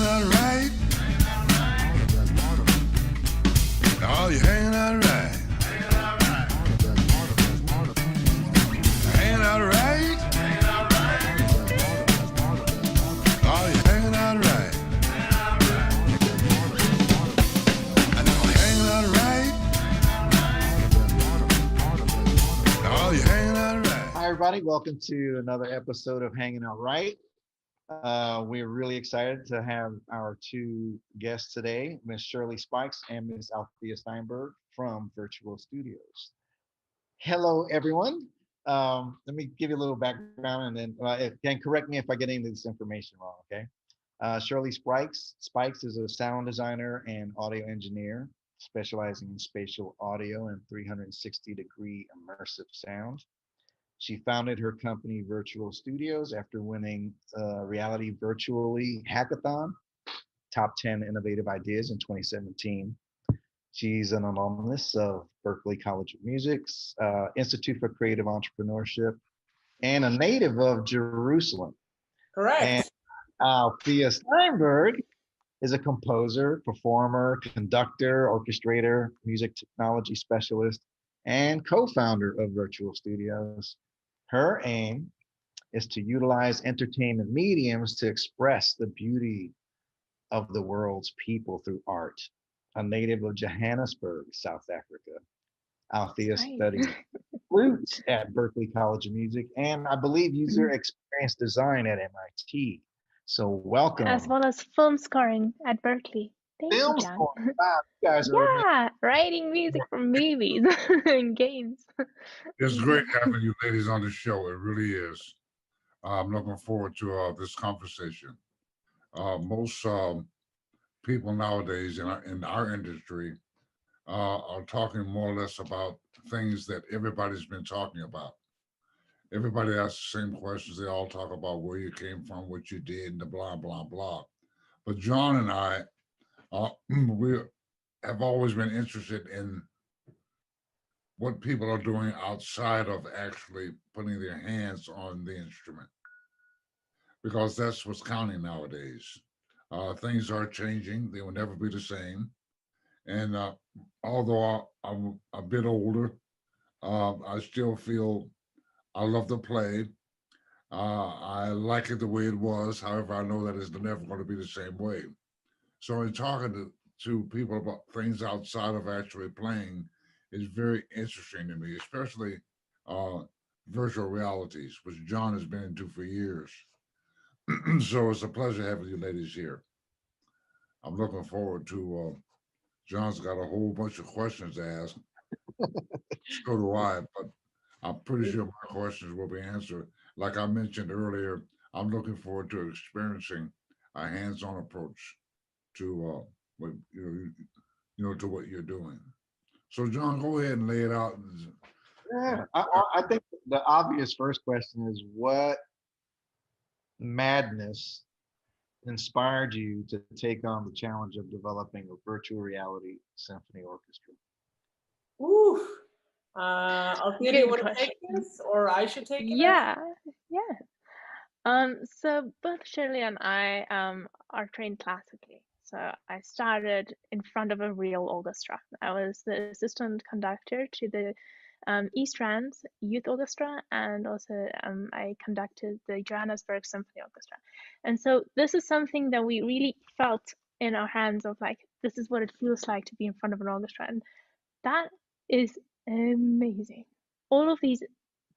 hanging out right? Oh, you hanging out right? Hanging out right? Oh, you hanging out right? I know, hanging out right? Oh, you hanging out right? Hi, everybody. Welcome to another episode of Hanging Out Right. We're really excited to have our two guests today, Miss Shirly Spikes and Miss Althea Steynberg from Virtuo Studios. Hello, everyone. Let me give you a little background, and then correct me if I get any of this information wrong, okay? Shirly Spikes is a sound designer and audio engineer specializing in spatial audio and 360-degree immersive sound. She founded her company Virtuo Studios after winning Reality Virtually Hackathon, Top 10 Innovative Ideas in 2017. She's an alumnus of Berkeley College of Music's Institute for Creative Entrepreneurship and a native of Jerusalem. Correct. And Althea Steynberg is a composer, performer, conductor, orchestrator, music technology specialist, and co-founder of Virtuo Studios. Her aim is to utilize entertainment mediums to express the beauty of the world's people through art. A native of Johannesburg, South Africa, Althea studied flute at Berkeley College of Music, and I believe user experience design at MIT. So welcome. As well as film scoring at Berkeley. Thank you, John. Wow, you guys are writing music for movies and games. It's great having you ladies on the show. It really is. I'm looking forward to this conversation. Most people nowadays in our industry are talking more or less about things that everybody's been talking about. Everybody asks the same questions. They all talk about where you came from, what you did, and the blah, blah, blah. But John and I, we have always been interested in what people are doing outside of actually putting their hands on the instrument, because that's what's counting nowadays. Things are changing. They will never be the same. And although I'm a bit older, I still feel I love to play. I like it the way it was. However, I know that it's never going to be the same way. So in talking to people about things outside of actually playing is very interesting to me, especially virtual realities, which John has been into for years. So it's a pleasure having you ladies here. I'm looking forward to, John's got a whole bunch of questions to ask. So do I, but I'm pretty sure my questions will be answered. Like I mentioned earlier, I'm looking forward to experiencing a hands-on approach to what to what you're doing. So John, go ahead and lay it out. Yeah, I think the obvious first question is, what madness inspired you to take on the challenge of developing a virtual reality symphony orchestra? Ooh. Althea, do you want to take this, or I should take it? Yeah. So both Shirley and I are trained classically. So I started in front of a real orchestra. I was the assistant conductor to the East Rand's Youth Orchestra, and also I conducted the Johannesburg Symphony Orchestra. And so this is something that we really felt in our hands of, like, this is what it feels like to be in front of an orchestra. And that is amazing. All of these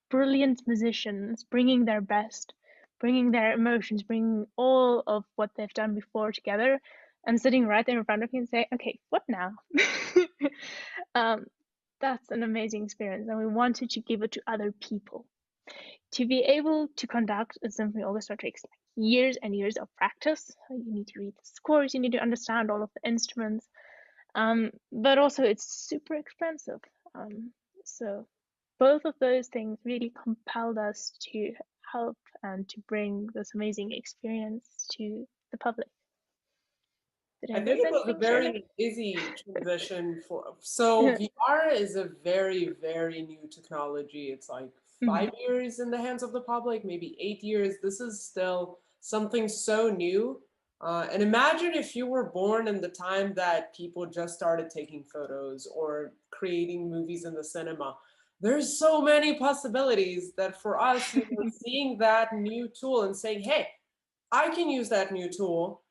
brilliant musicians bringing their best, bringing their emotions, bringing all of what they've done before together, and sitting right there in front of you and say, okay, what now? That's an amazing experience, and we wanted to give it to other people. To be able to conduct a symphony orchestra takes years and years of practice. You need to read the scores, you need to understand all of the instruments, but also it's super expensive. So both of those things really compelled us to help and to bring this amazing experience to the public. I think it was a very easy transition so VR is a very, very new technology. It's like 5 years in the hands of the public, maybe 8 years. This is still something so new. And imagine if you were born in the time that people just started taking photos or creating movies in the cinema. There's so many possibilities that for us, seeing that new tool and saying, hey, I can use that new tool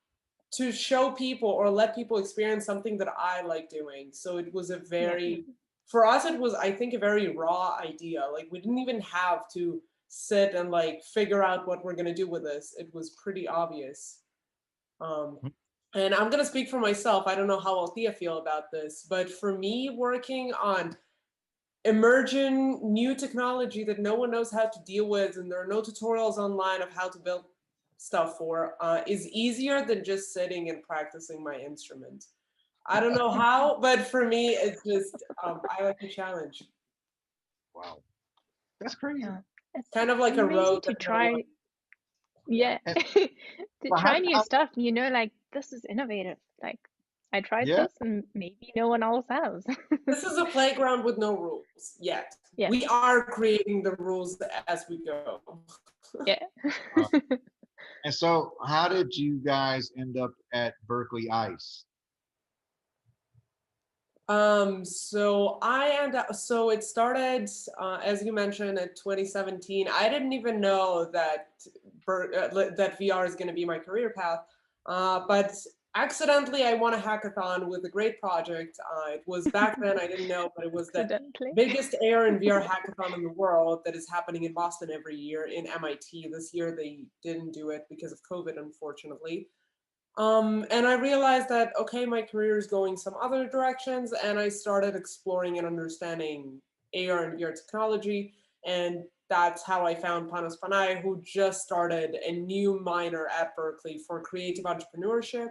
to show people or let people experience something that I like doing. So it was a very, for us, it was, I think, a very raw idea. Like we didn't even have to sit and like figure out what we're gonna do with this. It was pretty obvious. And I'm gonna speak for myself. I don't know how Althea feel about this, but for me, working on emerging new technology that no one knows how to deal with, and there are no tutorials online of how to build stuff for, is easier than just sitting and practicing my instrument. I don't know how, but for me, it's just, I like a challenge. Wow, that's crazy. Yeah. It's Kind of like a amazing road to that no try. one- Yeah. And- To Well, try how- new stuff, you know, like this is innovative. Like I tried Yeah. this and maybe no one else has. This is a playground with no rules yet. Yeah. We are creating the rules as we go. Yeah. And so, how did you guys end up at Berkeley ICE? So it started, as you mentioned, in 2017. I didn't even know that that VR is going to be my career path, but accidentally I won a hackathon with a great project. It was back then, I didn't know, but it was the Accidentally. biggest AR and VR hackathon in the world that is happening in Boston every year in MIT. This year they didn't do it because of COVID, unfortunately. And I realized that, okay, my career is going some other directions, and I started exploring and understanding AR and VR technology. And that's how I found Panos Panay, who just started a new minor at Berkeley for creative entrepreneurship.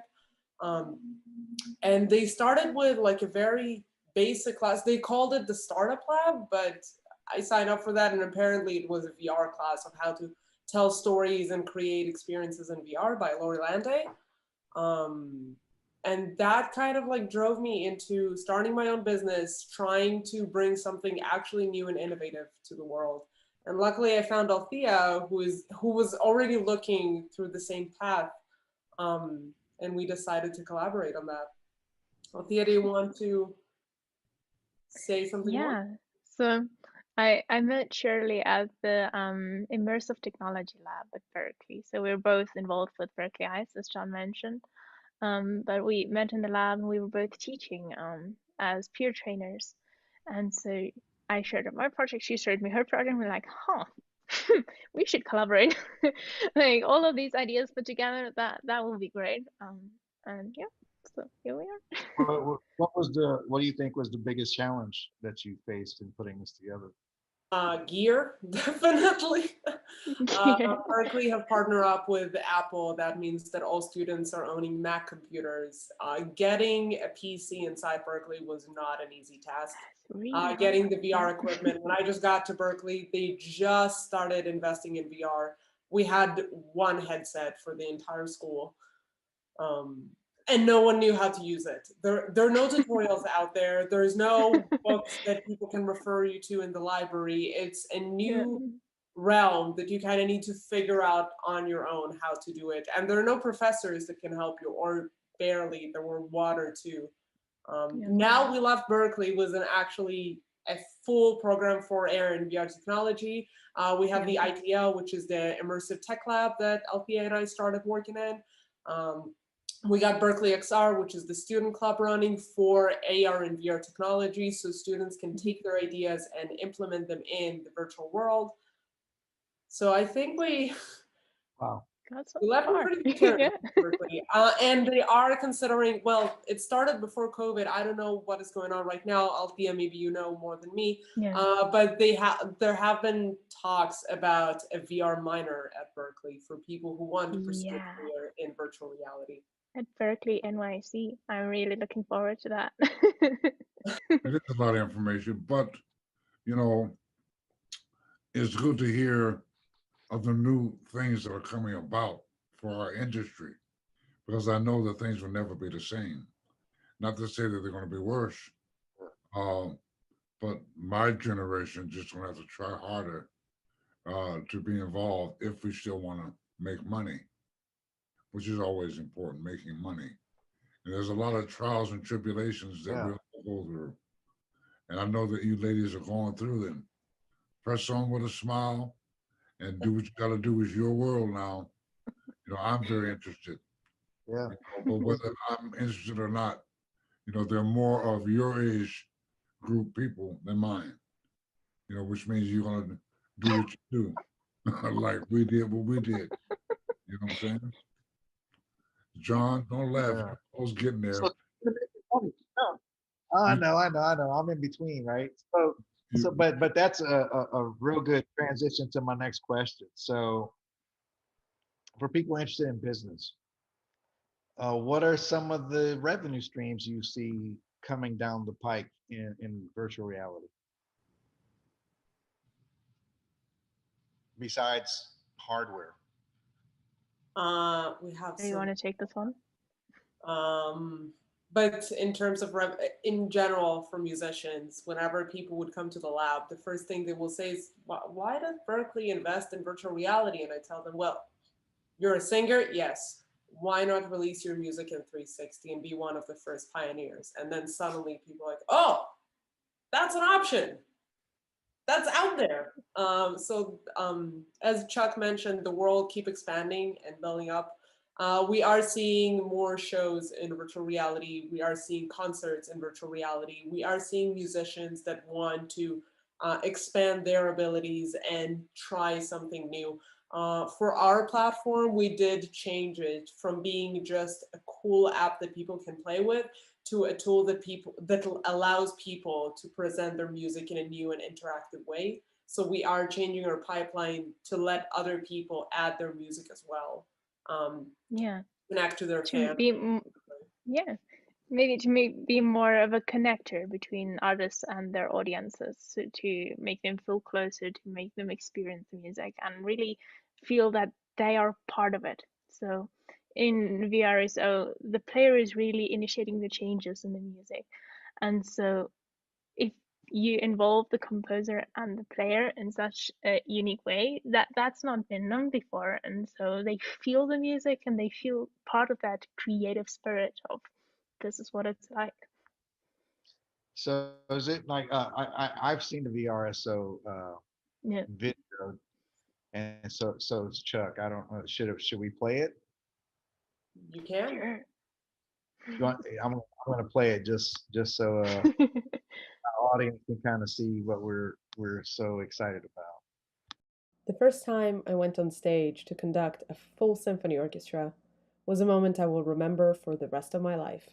And they started with like a very basic class. They called it the Startup Lab, but I signed up for that, and apparently it was a VR class of how to tell stories and create experiences in VR by Lori Lande. And that kind of like drove me into starting my own business, trying to bring something actually new and innovative to the world. And luckily I found Althea, who was already looking through the same path. And we decided to collaborate on that. Althea, do you want to say something more? Yeah. So I met Shirley at the Immersive Technology Lab at Berkeley. So we were both involved with Berkeley ICE, as John mentioned. But we met in the lab and we were both teaching as peer trainers. And so I showed her my project, she showed me her project, and we're like, huh, we should collaborate. Like all of these ideas put together, that will be great. And yeah, so here we are. What do you think was the biggest challenge that you faced in putting this together? Gear, definitely. Yeah. Berkeley have partnered up with Apple. That means that all students are owning Mac computers. Getting a PC inside Berkeley was not an easy task. Really Getting the VR equipment. When I just got to Berkeley, they just started investing in VR. We had one headset for the entire school. And no one knew how to use it. There are no tutorials out there. There's no books that people can refer you to in the library. It's a new realm that you kind of need to figure out on your own how to do it. And there are no professors that can help you, or barely. There were one or two. Now We Left Berkeley was actually a full program for AR and VR technology. We have the ITL, which is the Immersive Tech Lab that Althea and I started working in. We got Berkeley XR, which is the student club running for AR and VR technology, so students can take their ideas and implement them in the virtual world. So I think we left in pretty good terms, Berkeley. And they are considering, well, it started before COVID. I don't know what is going on right now. Althea, maybe you know more than me. But there have been talks about a VR minor at Berkeley for people who want to pursue a career in virtual reality. At Berkeley NYC. I'm really looking forward to that. It is a lot of information, but you know, it's good to hear of the new things that are coming about for our industry, because I know that things will never be the same. Not to say that they're going to be worse, but my generation just going to have to try harder to be involved if we still want to make money. which is always important, making money. And there's a lot of trials and tribulations that Yeah. we all go through. And I know that you ladies are going through them. Press on with a smile and do what you got to do. It's your world now. I'm very interested. Yeah. But whether I'm interested or not, there are more of your age group people than mine, which means you're going to do what you do, like we did what we did. You know what I'm saying? John, don't laugh. Yeah. I was getting there. So, I know. I'm in between, right? But that's a real good transition to my next question. So, for people interested in business, what are some of the revenue streams you see coming down the pike in virtual reality? Besides hardware. We have Do you want to take this one? But in terms of in general for musicians, whenever people would come to the lab, the first thing they will say is, why does Berkeley invest in virtual reality? And I tell them, well, you're a singer? Yes. Why not release your music in 360 and be one of the first pioneers? And then suddenly people are like, oh, that's an option. That's out there. As Chuck mentioned, the world keep expanding and building up. We are seeing more shows in virtual reality. We are seeing concerts in virtual reality. We are seeing musicians that want to expand their abilities and try something new. For our platform, we did change it from being just a cool app that people can play with to a tool that allows people to present their music in a new and interactive way. So we are changing our pipeline to let other people add their music as well. Connect to their fans. Maybe to be more of a connector between artists and their audiences, so to make them feel closer, to make them experience the music and really feel that they are part of it. So in VRSO, the player is really initiating the changes in the music, and so if you involve the composer and the player in such a unique way, that's not been done before, and so they feel the music and they feel part of that creative spirit of this is what it's like. So is it like I've seen the VRSO video, and so it's Chuck. I don't know. Should we play it? You can. Sure. I'm going to play it just so our audience can kind of see what we're so excited about. The first time I went on stage to conduct a full symphony orchestra was a moment I will remember for the rest of my life.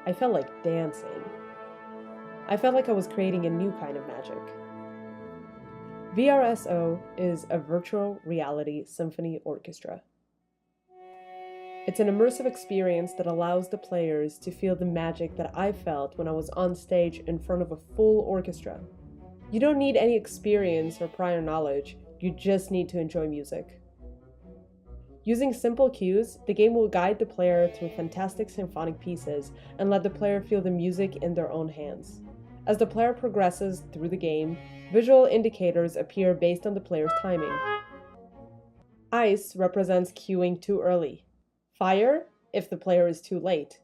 I felt like dancing. I felt like I was creating a new kind of magic. VRSO is a virtual reality symphony orchestra. It's an immersive experience that allows the players to feel the magic that I felt when I was on stage in front of a full orchestra. You don't need any experience or prior knowledge, you just need to enjoy music. Using simple cues, the game will guide the player through fantastic symphonic pieces and let the player feel the music in their own hands. As the player progresses through the game, visual indicators appear based on the player's timing. Ice represents cueing too early. Fire, if the player is too late.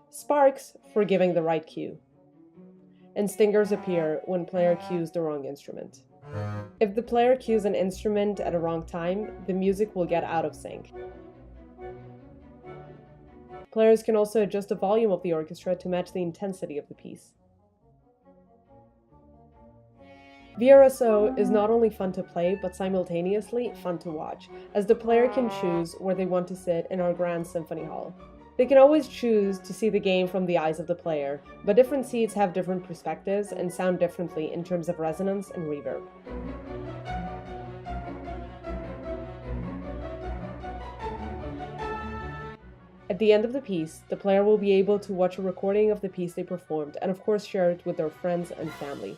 Sparks, for giving the right cue. And stingers appear when player cues the wrong instrument. If the player cues an instrument at a wrong time, the music will get out of sync. Players can also adjust the volume of the orchestra to match the intensity of the piece. VRSO is not only fun to play, but simultaneously fun to watch, as the player can choose where they want to sit in our grand symphony hall. They can always choose to see the game from the eyes of the player, but different seats have different perspectives and sound differently in terms of resonance and reverb. At the end of the piece, the player will be able to watch a recording of the piece they performed and of course share it with their friends and family.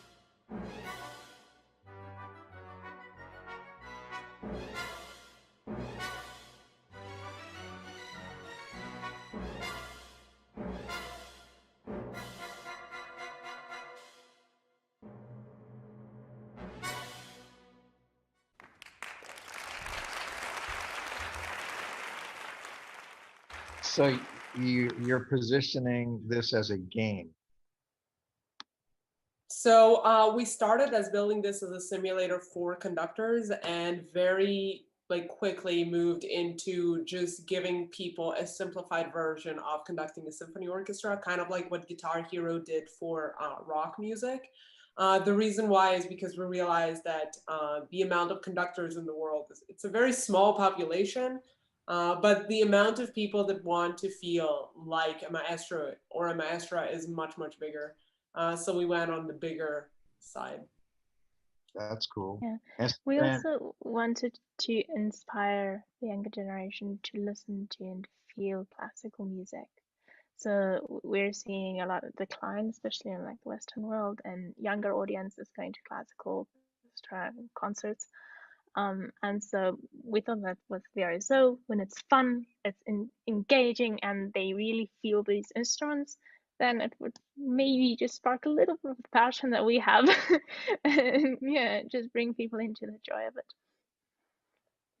So you're positioning this as a game. So we started as building this as a simulator for conductors, and very quickly moved into just giving people a simplified version of conducting a symphony orchestra, kind of like what Guitar Hero did for rock music. The reason why is because we realized that the amount of conductors in the world, it's a very small population, but the amount of people that want to feel like a maestro or a maestra is much, much bigger. So we went on the bigger side. That's cool. Yeah. And, We and also wanted to inspire the younger generation to listen to and feel classical music. So we're seeing a lot of decline, especially in like the Western world, and younger audiences going to classical concerts. And so we thought that with VRSO, when it's fun, it's engaging, and they really feel these instruments, then it would maybe just spark a little bit of passion that we have. And yeah, just bring people into the joy of it.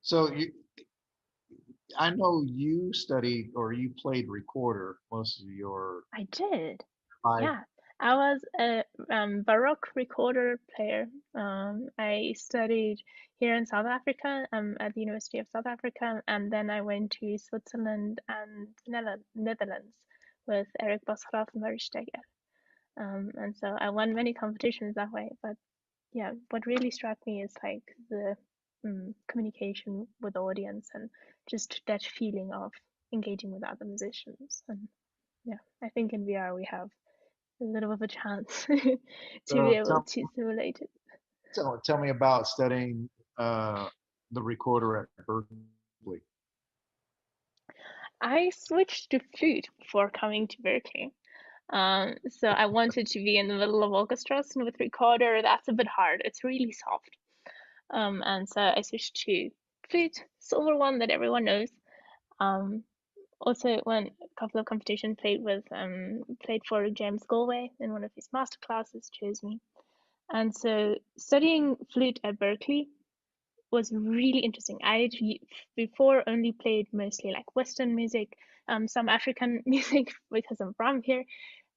so I know you studied or you played recorder most of your I did. life. Yeah, I was a Baroque recorder player. I studied here in South Africa, at the University of South Africa, and then I went to Switzerland and Netherlands with Eric Bosgraaf and Verstegen. And so I won many competitions that way. But yeah, what really struck me is like the communication with the audience and just that feeling of engaging with other musicians. And yeah, I think in VR we have a little of a chance to be So able to simulate it. tell me about studying the recorder at Berkeley. I switched to flute before coming to Berkeley. So I wanted to be in the middle of orchestras, and with recorder, that's a bit hard. It's really soft. And so I switched to flute, silver one that everyone knows. Also went a couple of competitions, played for James Galway in one of his master classes, chose me. And so studying flute at Berkeley was really interesting. I before only played mostly like Western music, some African music because I'm from here.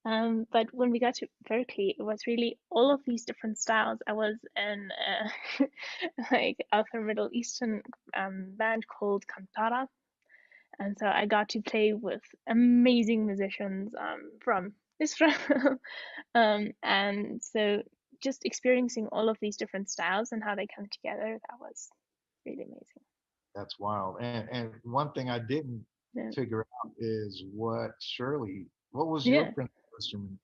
But when we got to Berkeley, it was really all of these different styles. I was in like Upper Middle Eastern band called Kantara, and so I got to play with amazing musicians from Israel, and so just experiencing all of these different styles and how they come together, that was really amazing. That's wild. And one thing I didn't Yeah. figure out is what was Yeah. your principal instrument?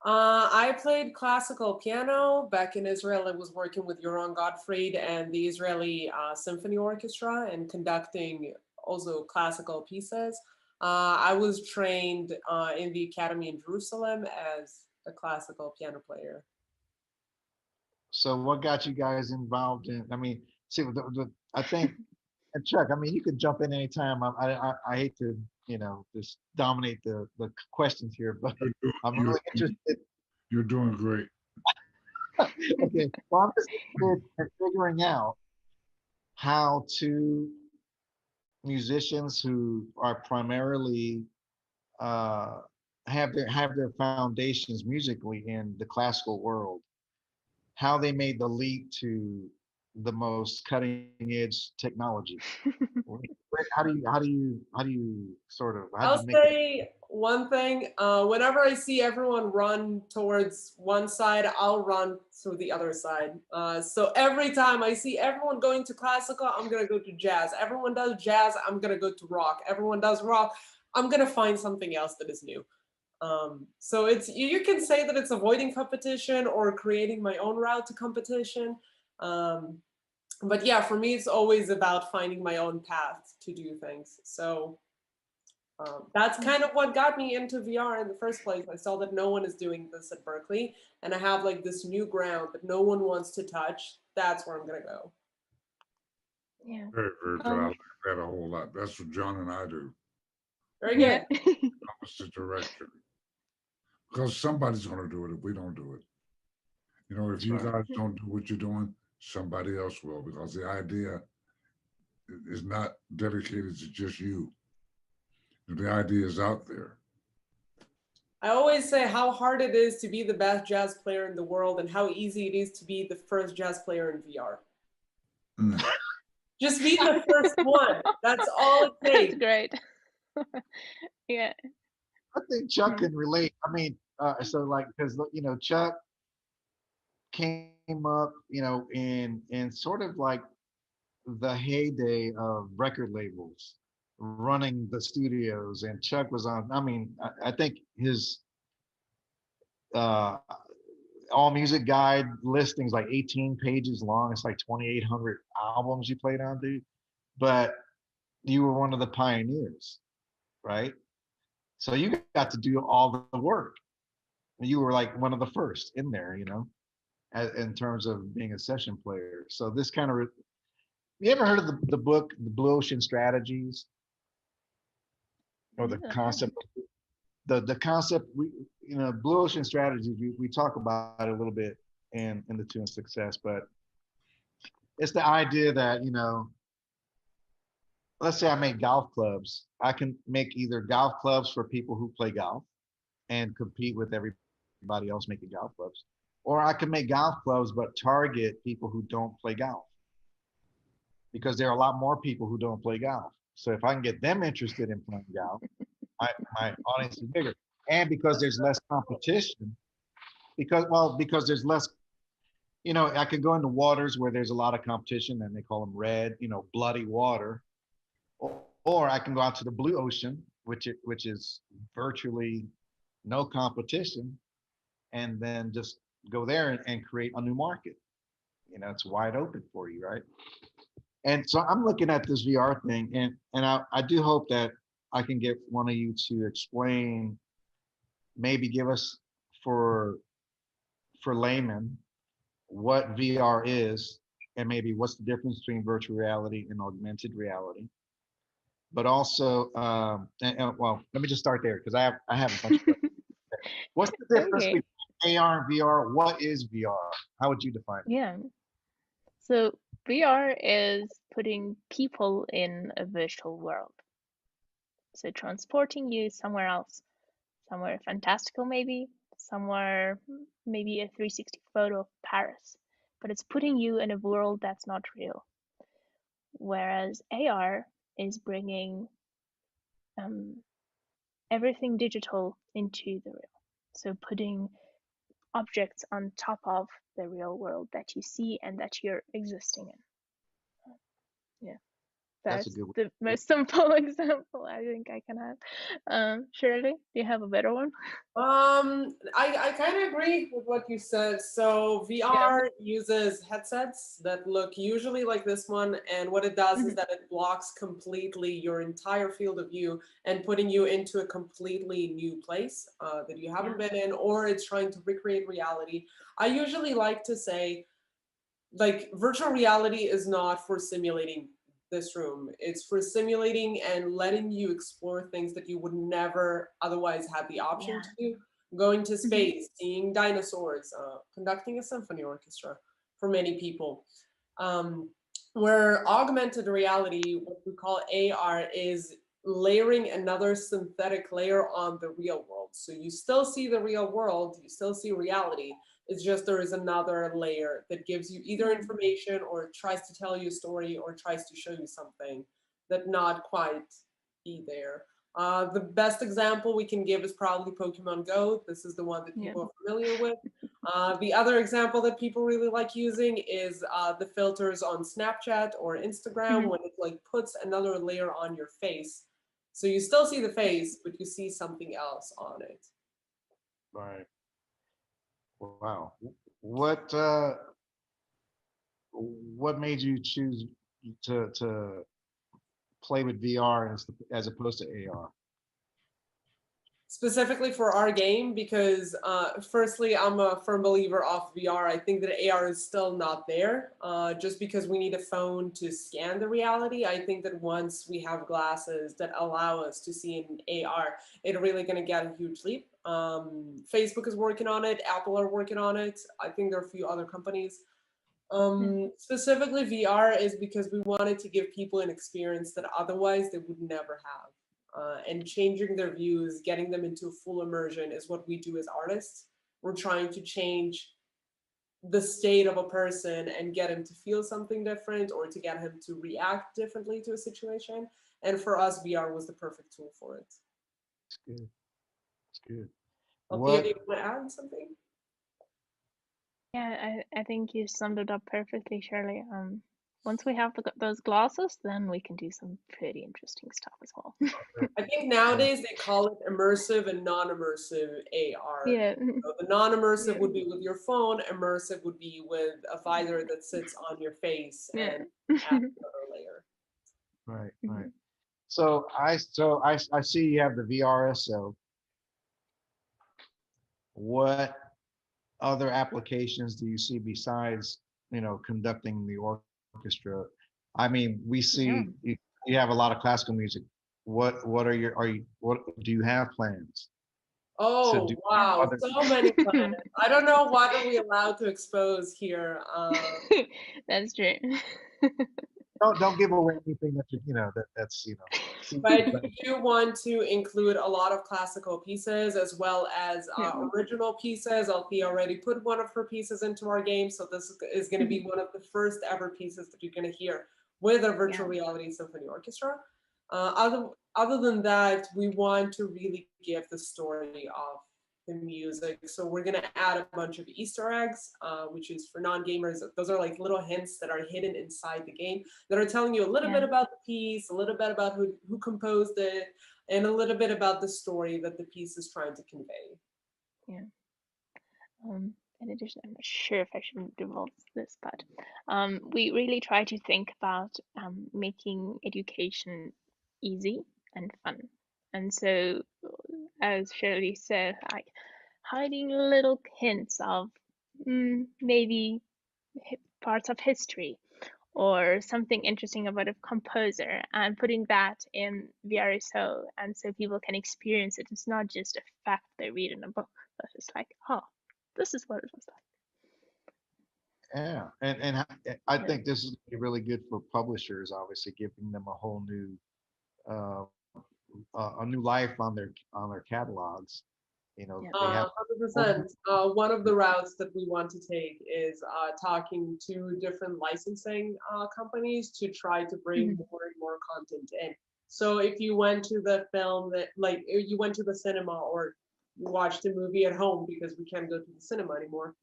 I played classical piano. Back in Israel, I was working with Yoron Gottfried and the Israeli Symphony Orchestra and conducting also classical pieces. I was trained in the academy in Jerusalem as a classical piano player. So what got you guys involved in? I mean, see, I think, and Chuck, I mean, you can jump in anytime. I hate to, just dominate the questions here, but I'm really interested. You're doing great. Okay, well, I'm just interested in figuring out how two musicians who are primarily have their foundations musically in the classical world, how they made the leap to the most cutting edge technology. How do you sort of, I'll say one thing. Whenever I see everyone run towards one side, I'll run to the other side. So every time I see everyone going to classical, I'm going to go to jazz. Everyone does jazz, I'm going to go to rock. Everyone does rock, I'm going to find something else that is new. So it's, you can say that it's avoiding competition or creating my own route to competition. But yeah, for me, it's always about finding my own path to do things. So that's kind of what got me into VR in the first place. I saw that no one is doing this at Berkeley, and I have like this new ground that no one wants to touch. That's where I'm gonna go. Yeah. Very, very good. I like that a whole lot. That's what John and I do. Very good. Yeah. Opposite direction. Because somebody's going to do it if we don't do it. If That's you right. guys don't do what you're doing, somebody else will, because the idea is not dedicated to just you. The idea is out there. I always say how hard it is to be the best jazz player in the world and how easy it is to be the first jazz player in VR. Mm. Just be the first one. That's all it That's takes. great. Yeah. I think Chuck Mhm. can relate. I mean, so like, because Chuck came up, in sort of like the heyday of record labels running the studios, and Chuck was on. I mean, I think his uh, all music guide listing's like 18 pages long. It's like 2,800 albums you played on, dude. But you were one of the pioneers, right? So you got to do all the work. You were like one of the first in there, in terms of being a session player. So this kind of, you ever heard of the book, The Blue Ocean Strategies, or the Yeah. concept? The concept, Blue Ocean Strategies, we talk about it a little bit in the Tune Success, but it's the idea that, let's say I make golf clubs. I can make either golf clubs for people who play golf and compete with everybody else making golf clubs, or I can make golf clubs but target people who don't play golf, because there are a lot more people who don't play golf. So if I can get them interested in playing golf, my audience is bigger. And because there's less competition, because there's less, I could go into waters where there's a lot of competition, and they call them red, bloody water. Or I can go out to the blue ocean, which is virtually no competition, and then just go there and create a new market. It's wide open for you, right? And so I'm looking at this VR thing, and I do hope that I can get one of you to explain, maybe give us for laymen, what VR is, and maybe what's the difference between virtual reality and augmented reality. But also, well, let me just start there, because I have a bunch of questions. What's the difference Okay. between AR and VR? What is VR? How would you define it? Yeah. So VR is putting people in a virtual world. So transporting you somewhere else, somewhere fantastical maybe, somewhere maybe a 360 photo of Paris, but it's putting you in a world that's not real. Whereas AR is bringing everything digital into the real. So putting objects on top of the real world that you see and that you're existing in. Yeah. That's a That's good one. the most simple example I think I can have. Shirley, do you have a better one? I kind of agree with what you said. So VR uses headsets that look usually like this one, and what it does is that it blocks completely your entire field of view and putting you into a completely new place that you haven't been in, or it's trying to recreate reality. I usually like to say, like, virtual reality is not for simulating this room. It's for simulating and letting you explore things that you would never otherwise have the option to do. Going to space, seeing dinosaurs, conducting a symphony orchestra for many people. Where augmented reality, what we call AR, is layering another synthetic layer on the real world. So you still see the real world, you still see reality. It's just there is another layer that gives you either information or tries to tell you a story or tries to show you something that not quite be there. The best example we can give is probably Pokemon Go. This is the one that people are familiar with. The other example that people really like using is the filters on Snapchat or Instagram, when it like puts another layer on your face. So you still see the face, but you see something else on it. Right. Wow. What made you choose to play with VR as opposed to AR? Specifically for our game, because firstly, I'm a firm believer of VR. I think that AR is still not there, just because we need a phone to scan the reality. I think that once we have glasses that allow us to see in AR, it's really going to get a huge leap. Facebook is working on it. Apple are working on it. I think there are a few other companies. Specifically VR is because we wanted to give people an experience that otherwise they would never have. and changing their views, getting them into full immersion is what we do as artists. We're trying to change the state of a person and get him to feel something different or to get him to react differently to a situation. And for us, VR was the perfect tool for it. It's good. It's good. Althea, do What? you want to add something? Yeah, I think you summed it up perfectly, Shirley. Once we have those glasses, then we can do some pretty interesting stuff as well. I think nowadays they call it immersive and non-immersive AR. Yeah. So the non-immersive Yeah. would be with your phone, immersive would be with a visor that sits on your face Yeah. and adds another layer. Right. Mhm. Right. So I see you have the VRSO. What other applications do you see besides, conducting the orchestra? I mean, we see you have a lot of classical music. What do you have plans? Oh, do wow, other- so many planets. I don't know what are we allowed to expose here. That's true. Don't give away anything that's But we do want to include a lot of classical pieces as well as original pieces. Althea already put one of her pieces into our game, so this is going to be one of the first ever pieces that you're going to hear with a virtual reality symphony orchestra. Other than that, we want to really give the story of the music. So we're going to add a bunch of Easter eggs, which is for non-gamers. Those are like little hints that are hidden inside the game that are telling you a little bit about the piece, a little bit about who composed it, and a little bit about the story that the piece is trying to convey. Yeah. In addition, I'm not sure if I should divulge this, but we really try to think about making education easy and fun. And so, as Shirley said, like hiding little hints of maybe parts of history or something interesting about a composer and putting that in VRSO, and so people can experience it. It's not just a fact they read in a book, but it's like, oh, this is what it was like. Yeah, and I think this is really good for publishers, obviously giving them a whole new a new life on their catalogs. They have 100%. One of the routes that we want to take is talking to different licensing companies to try to bring more and more content in. So if you went to the film you went to the cinema or you watched a movie at home because we can't go to the cinema anymore,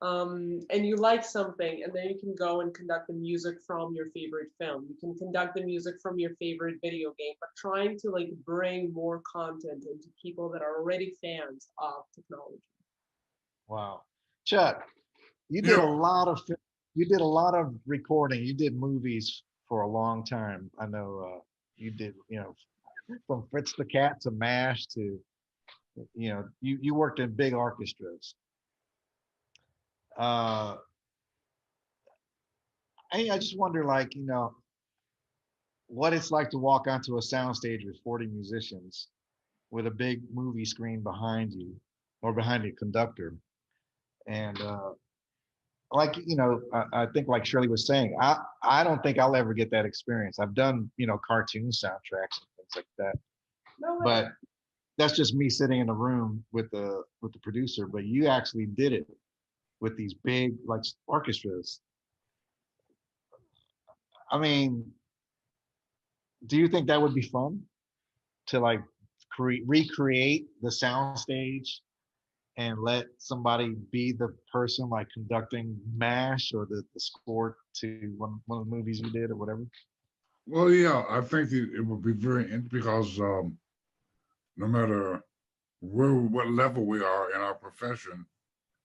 and you like something, and then you can go and conduct the music from your favorite film. You can conduct the music from your favorite video game, but trying to bring more content into people that are already fans of technology. Wow, Chuck, you did a lot of recording. You did movies for a long time. I know you did. From Fritz the Cat to MASH to you worked in big orchestras. I just wonder, what it's like to walk onto a soundstage with 40 musicians with a big movie screen behind you or behind the conductor. And I think like Shirley was saying, I don't think I'll ever get that experience. I've done, cartoon soundtracks and things like that. No way. But that's just me sitting in a room with the producer. But you actually did it with these big orchestras. I mean, do you think that would be fun to recreate the soundstage and let somebody be the person conducting MASH or the score to one of the movies you did or whatever? Well, yeah, I think it would be very interesting because no matter what level we are in our profession,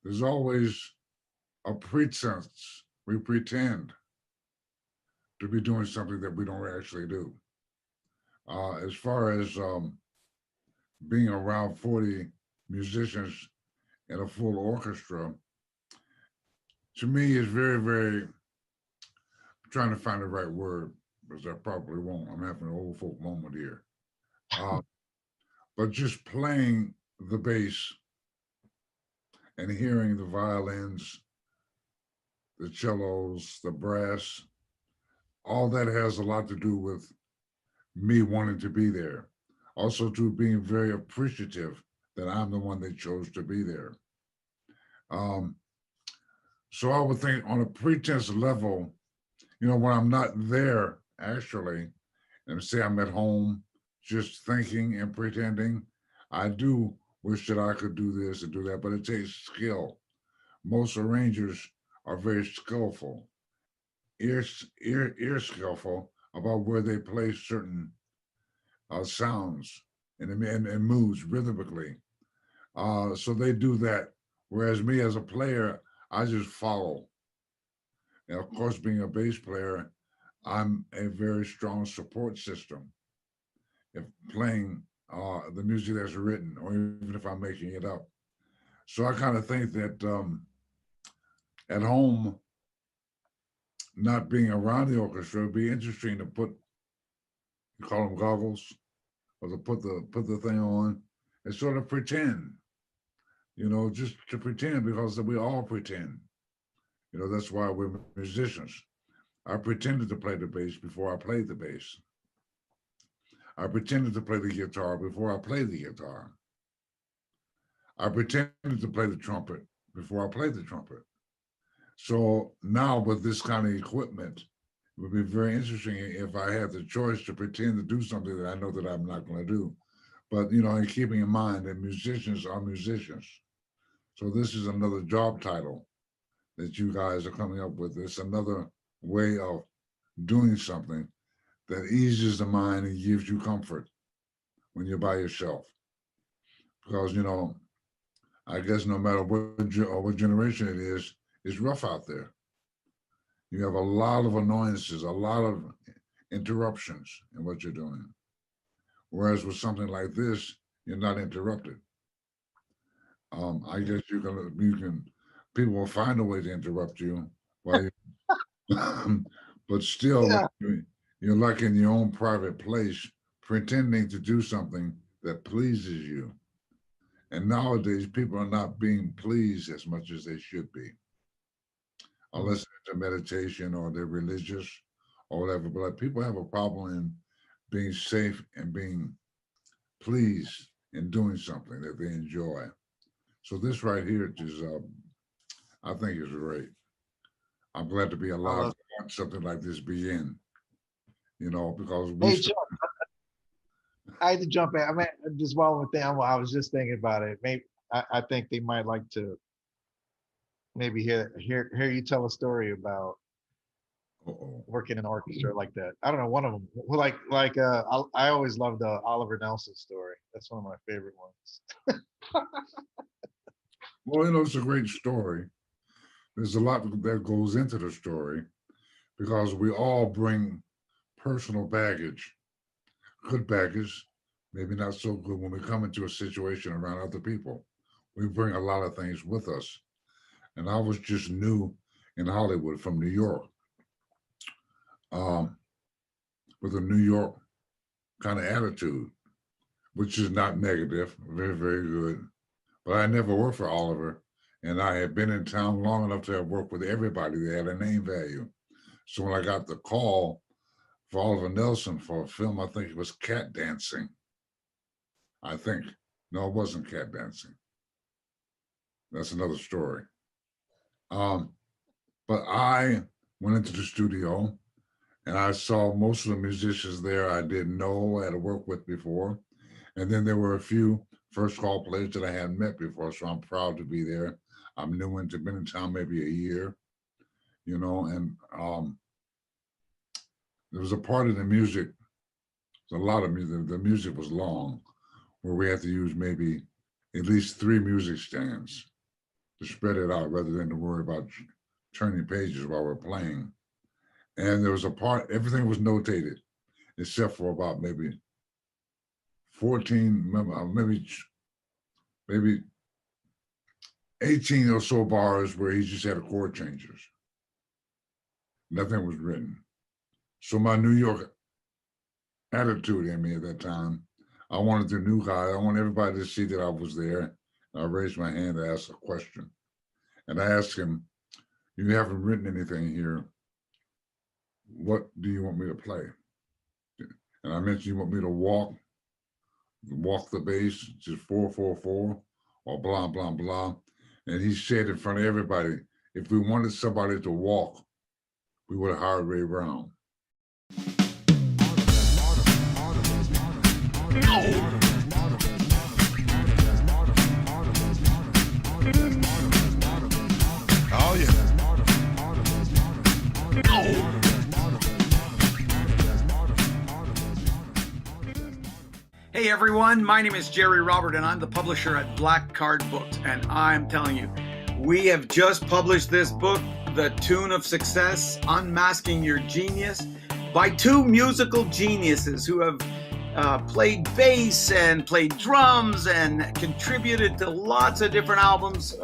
there's always a pretense. We pretend to be doing something that we don't actually do. As far as being around 40 musicians in a full orchestra, to me is very, very, I'm trying to find the right word, because I probably won't. I'm having an old folk moment here. But just playing the bass and hearing the violins, the cellos, the brass, all that has a lot to do with me wanting to be there. also to being very appreciative that I'm the one they chose to be there. So I would think on a pretense level, when I'm not there actually, and say I'm at home just thinking and pretending, I do wish that I could do this and do that, but it takes skill. Most arrangers are very skillful, ear skillful about where they place certain sounds and moves rhythmically. So they do that. Whereas me as a player, I just follow. And of course, being a bass player, I'm a very strong support system. If playing the music that's written, or even if I'm making it up. So I kind of think that at home, not being around the orchestra, would be interesting to put, you call them goggles, or to put the thing on and sort of pretend, just to pretend, because we all pretend. That's why we're musicians. I pretended to play the bass before I played the bass. I pretended to play the guitar before I played the guitar. I pretended to play the trumpet before I played the trumpet. So now with this kind of equipment, it would be very interesting if I had the choice to pretend to do something that I know that I'm not going to do. But, and keeping in mind that musicians are musicians. So this is another job title that you guys are coming up with. It's another way of doing something that eases the mind and gives you comfort when you're by yourself. Because, I guess no matter what generation it is, it's rough out there. You have a lot of annoyances, a lot of interruptions in what you're doing. Whereas with something like this, you're not interrupted. I guess people will find a way to interrupt you while you, but still, Yeah. you're like in your own private place, pretending to do something that pleases you. And nowadays, people are not being pleased as much as they should be, unless it's a meditation or they're religious or whatever. But like, people have a problem in being safe and being pleased in doing something that they enjoy. So this right here is, I think, is great. I'm glad to be alive to watch something like this begin. Because we. Hey, Chuck, I had to jump in. I mean, just one more thing. I was just thinking about it. Maybe I think they might like to maybe hear you tell a story about working in an orchestra like that. I don't know, one of them. I always loved the Oliver Nelson story. That's one of my favorite ones. Well, it's a great story. There's a lot that goes into the story because we all bring personal baggage, good baggage, maybe not so good when we come into a situation around other people. We bring a lot of things with us. And I was just new in Hollywood from New York, with a New York kind of attitude, which is not negative, very, very good. But I never worked for Oliver, and I had been in town long enough to have worked with everybody. They had a name value. So when I got the call for Oliver Nelson for a film, I think it was Cat Dancing. I think. No, it wasn't Cat Dancing. That's another story. But I went into the studio and I saw most of the musicians there I didn't know, I had worked with before. And then there were a few first call players that I hadn't met before. So I'm proud to be there. I'm new into, been in town maybe a year, and there was a part of the music, a lot of music, the music was long, where we had to use maybe at least 3 music stands to spread it out rather than to worry about turning pages while we're playing. And there was a part, everything was notated, except for about maybe 14, maybe 18 or so bars where he just had a chord changes. Nothing was written. So my New York attitude in me at that time, I wanted the new guy, I want everybody to see that I was there. I raised my hand to ask a question. And I asked him, you haven't written anything here. What do you want me to play? And I mentioned, you want me to walk walk the bass, just 4/4/4, or blah, blah, blah. And he said in front of everybody, if we wanted somebody to walk, we would have hired Ray Brown. Oh yeah. Hey everyone, my name is Jerry Robert and I'm the publisher at Black Card Books, and I'm telling you, we have just published this book, The Tune of Success, Unmasking Your Genius, by two musical geniuses who have played bass and played drums and contributed to lots of different albums,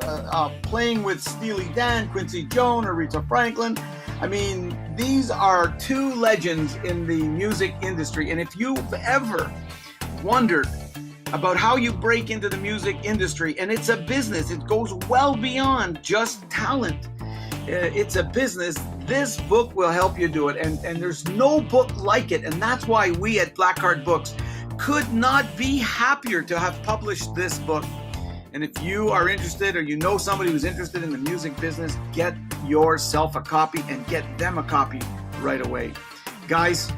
playing with Steely Dan, Quincy Jones, Aretha Franklin. I mean, these are two legends in the music industry, and if you've ever wondered about how you break into the music industry, and it's a business, it goes well beyond just talent. It's a business. This book will help you do it, and there's no book like it, and that's why we at Black Card Books could not be happier to have published this book. And if you are interested, or you know somebody who's interested in the music business, get yourself a copy and get them a copy right away. Guys,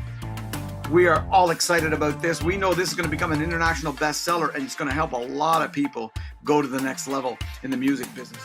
we are all excited about this. We know this is going to become an international bestseller, and it's going to help a lot of people go to the next level in the music business.